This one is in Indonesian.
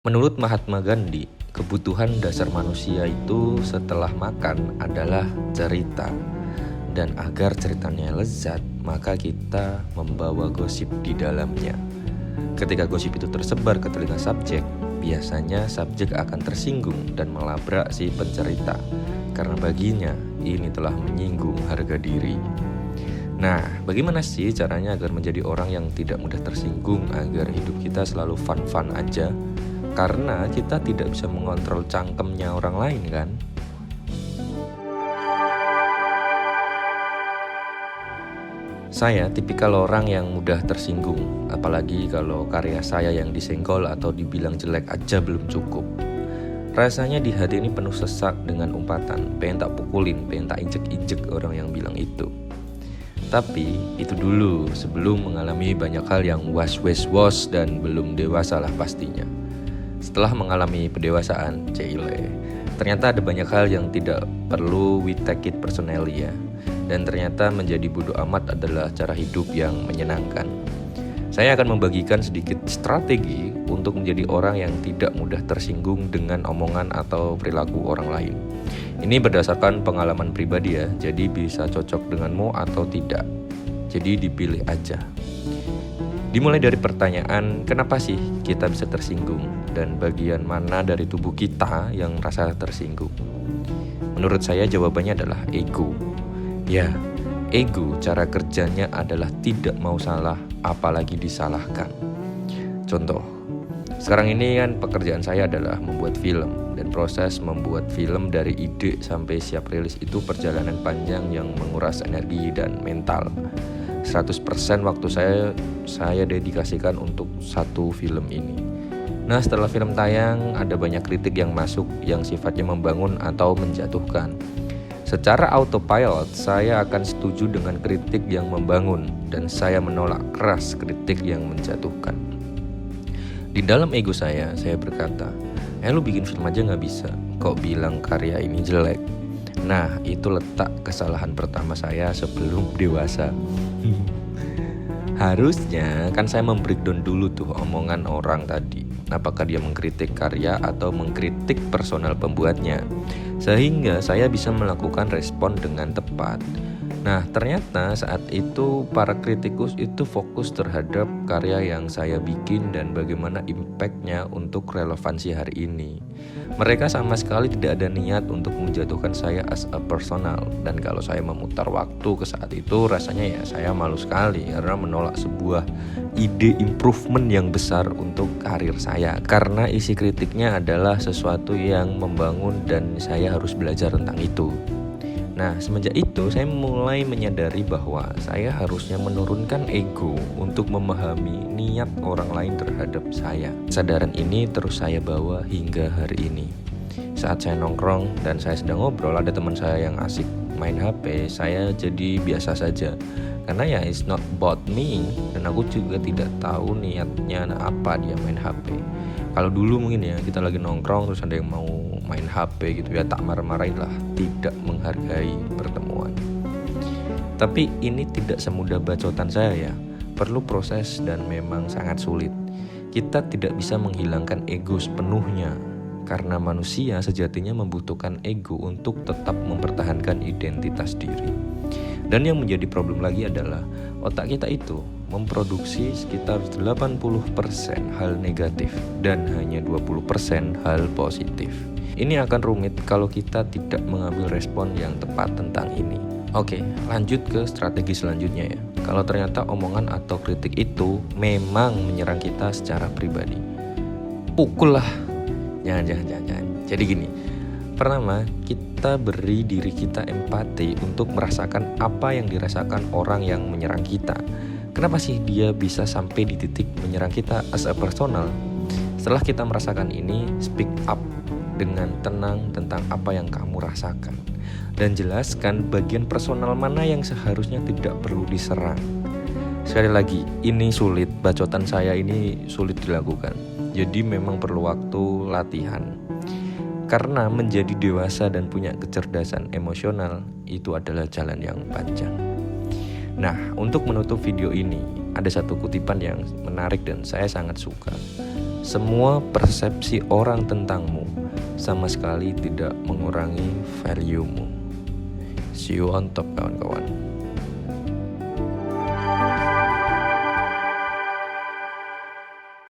Menurut Mahatma Gandhi, kebutuhan dasar manusia itu setelah makan adalah cerita. Dan agar ceritanya lezat, maka kita membawa gosip di dalamnya. Ketika gosip itu tersebar ke telinga subjek, biasanya subjek akan tersinggung dan melabrak si pencerita. Karena baginya, ini telah menyinggung harga diri. Nah, bagaimana sih caranya agar menjadi orang yang tidak mudah tersinggung agar hidup kita selalu fun-fun aja? Karena kita tidak bisa mengontrol cangkemnya orang lain kan? Saya tipikal orang yang mudah tersinggung, apalagi kalau karya saya yang disenggol atau dibilang jelek aja belum cukup. Rasanya di hati ini penuh sesak dengan umpatan, pengen tak pukulin, pengen tak injek-injek orang yang bilang itu. Tapi itu dulu sebelum mengalami banyak hal yang was-was dan belum dewasa lah pastinya. Setelah mengalami pendewasaan, ternyata ada banyak hal yang tidak perlu we take it personally ya. Dan ternyata menjadi bodoh amat adalah cara hidup yang menyenangkan. Saya akan membagikan sedikit strategi untuk menjadi orang yang tidak mudah tersinggung dengan omongan atau perilaku orang lain. Ini berdasarkan pengalaman pribadi ya, jadi bisa cocok denganmu atau tidak. Jadi dipilih aja. Dimulai dari pertanyaan, kenapa sih kita bisa tersinggung? Dan bagian mana dari tubuh kita yang merasa tersinggung? Menurut saya jawabannya adalah ego. Ya, ego cara kerjanya adalah tidak mau salah, apalagi disalahkan. Contoh, sekarang ini kan pekerjaan saya adalah membuat film. Dan proses membuat film dari ide sampai siap rilis itu perjalanan panjang yang menguras energi dan mental. 100% waktu saya dedikasikan untuk satu film ini. Nah, setelah film tayang ada banyak kritik yang masuk yang sifatnya membangun atau menjatuhkan. Secara autopilot saya akan setuju dengan kritik yang membangun dan saya menolak keras kritik yang menjatuhkan. Di dalam ego saya berkata, lu bikin film aja gak bisa, kok bilang karya ini jelek. Nah, itu letak kesalahan pertama saya sebelum dewasa. Harusnya kan saya membreakdown dulu tuh omongan orang tadi. Apakah dia mengkritik karya atau mengkritik personal pembuatnya, sehingga saya bisa melakukan respon dengan tepat. Nah, ternyata saat itu para kritikus itu fokus terhadap karya yang saya bikin dan bagaimana impactnya untuk relevansi hari ini. Mereka sama sekali tidak ada niat untuk menjatuhkan saya as a personal. Dan kalau saya memutar waktu ke saat itu, rasanya ya saya malu sekali karena menolak sebuah ide improvement yang besar untuk karir saya. Karena isi kritiknya adalah sesuatu yang membangun dan saya harus belajar tentang itu. Nah, semenjak itu saya mulai menyadari bahwa saya harusnya menurunkan ego untuk memahami niat orang lain terhadap saya. Kesadaran ini terus saya bawa hingga hari ini. Saat saya nongkrong dan saya sedang ngobrol, ada teman saya yang asik main HP, saya jadi biasa saja. Karena ya it's not about me, dan aku juga tidak tahu niatnya apa dia main HP. Kalau dulu mungkin ya kita lagi nongkrong terus ada yang mau main HP gitu ya, tak marah-marahin lah, tidak menghargai pertemuan. Tapi ini tidak semudah bacotan saya ya, perlu proses dan memang sangat sulit. Kita tidak bisa menghilangkan ego sepenuhnya, karena manusia sejatinya membutuhkan ego untuk tetap mempertahankan identitas diri. Dan yang menjadi problem lagi adalah otak kita itu memproduksi sekitar 80% hal negatif dan hanya 20% hal positif. Ini akan rumit kalau kita tidak mengambil respon yang tepat tentang ini. Oke, lanjut ke strategi selanjutnya ya. Kalau ternyata omongan atau kritik itu memang menyerang kita secara pribadi, pukul lah. Jangan. Jadi gini, pertama kita beri diri kita empati untuk merasakan apa yang dirasakan orang yang menyerang kita. Kenapa sih dia bisa sampai di titik menyerang kita as a personal? Setelah kita merasakan ini, speak up dengan tenang tentang apa yang kamu rasakan dan jelaskan bagian personal mana yang seharusnya tidak perlu diserang. Sekali lagi, ini sulit, bacotan saya ini sulit dilakukan. Jadi memang perlu waktu latihan. Karena menjadi dewasa dan punya kecerdasan emosional itu adalah jalan yang panjang. Nah, untuk menutup video ini, ada satu kutipan yang menarik dan saya sangat suka. Semua persepsi orang tentangmu sama sekali tidak mengurangi value-mu. See you on top, kawan-kawan.